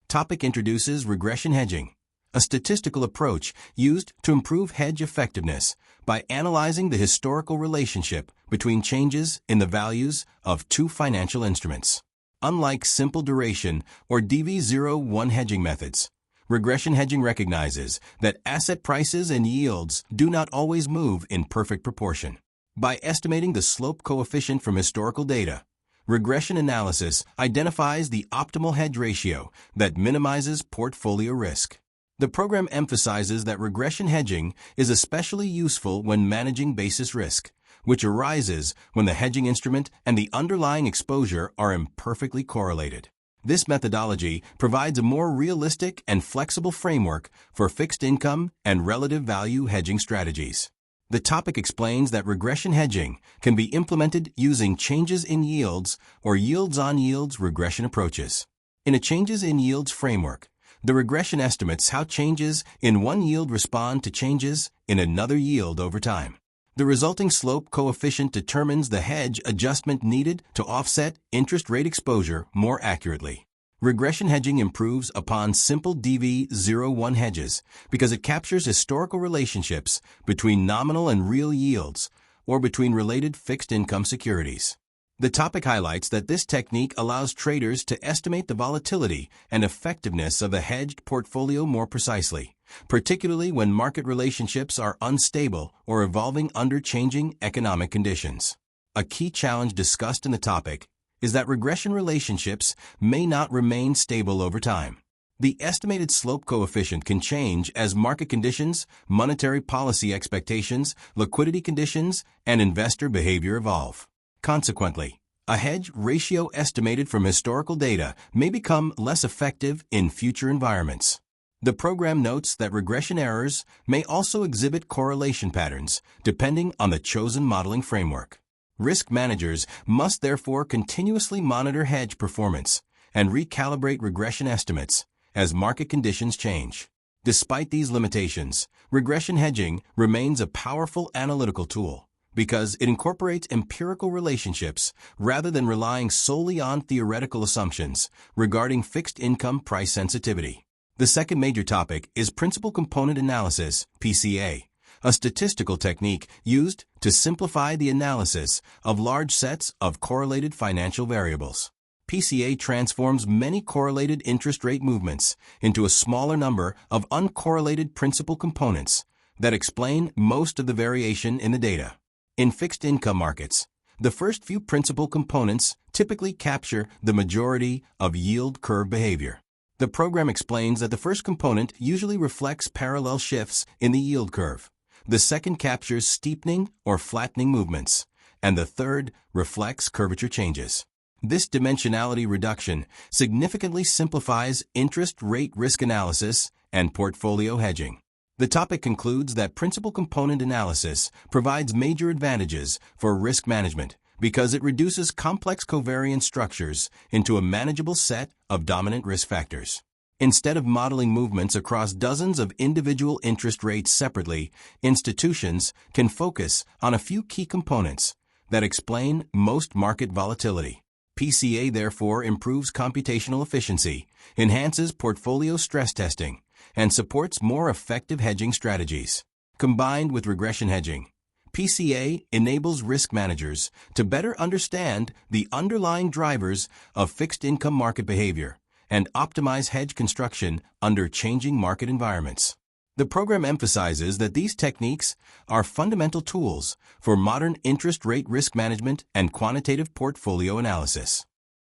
Topic introduces regression hedging, a statistical approach used to improve hedge effectiveness by analyzing the historical relationship between changes in the values of two financial instruments. Unlike simple duration or DV01 hedging methods, regression hedging recognizes that asset prices and yields do not always move in perfect proportion. By estimating the slope coefficient from historical data, regression analysis identifies the optimal hedge ratio that minimizes portfolio risk. The program emphasizes that regression hedging is especially useful when managing basis risk, which arises when the hedging instrument and the underlying exposure are imperfectly correlated. This methodology provides a more realistic and flexible framework for fixed income and relative value hedging strategies. The topic explains that regression hedging can be implemented using changes in yields or yields-on-yields regression approaches. In a changes in yields framework, the regression estimates how changes in one yield respond to changes in another yield over time. The resulting slope coefficient determines the hedge adjustment needed to offset interest rate exposure more accurately. Regression hedging improves upon simple DV01 hedges because it captures historical relationships between nominal and real yields or between related fixed income securities. The topic highlights that this technique allows traders to estimate the volatility and effectiveness of a hedged portfolio more precisely, particularly when market relationships are unstable or evolving under changing economic conditions. A key challenge discussed in the topic is that regression relationships may not remain stable over time. The estimated slope coefficient can change as market conditions, monetary policy expectations, liquidity conditions, and investor behavior evolve. Consequently, a hedge ratio estimated from historical data may become less effective in future environments. The program notes that regression errors may also exhibit correlation patterns depending on the chosen modeling framework. Risk managers must therefore continuously monitor hedge performance and recalibrate regression estimates as market conditions change. Despite these limitations, regression hedging remains a powerful analytical tool because it incorporates empirical relationships rather than relying solely on theoretical assumptions regarding fixed income price sensitivity. The second major topic is principal component analysis, PCA, a statistical technique used to simplify the analysis of large sets of correlated financial variables. PCA transforms many correlated interest rate movements into a smaller number of uncorrelated principal components that explain most of the variation in the data. In fixed income markets, the first few principal components typically capture the majority of yield curve behavior. The program explains that the first component usually reflects parallel shifts in the yield curve. The second captures steepening or flattening movements, and the third reflects curvature changes. This dimensionality reduction significantly simplifies interest rate risk analysis and portfolio hedging. The topic concludes that principal component analysis provides major advantages for risk management because it reduces complex covariance structures into a manageable set of dominant risk factors. Instead of modeling movements across dozens of individual interest rates separately, institutions can focus on a few key components that explain most market volatility. PCA therefore improves computational efficiency, enhances portfolio stress testing, and supports more effective hedging strategies. Combined with regression hedging, PCA enables risk managers to better understand the underlying drivers of fixed income market behavior and optimize hedge construction under changing market environments. The program emphasizes that these techniques are fundamental tools for modern interest rate risk management and quantitative portfolio analysis.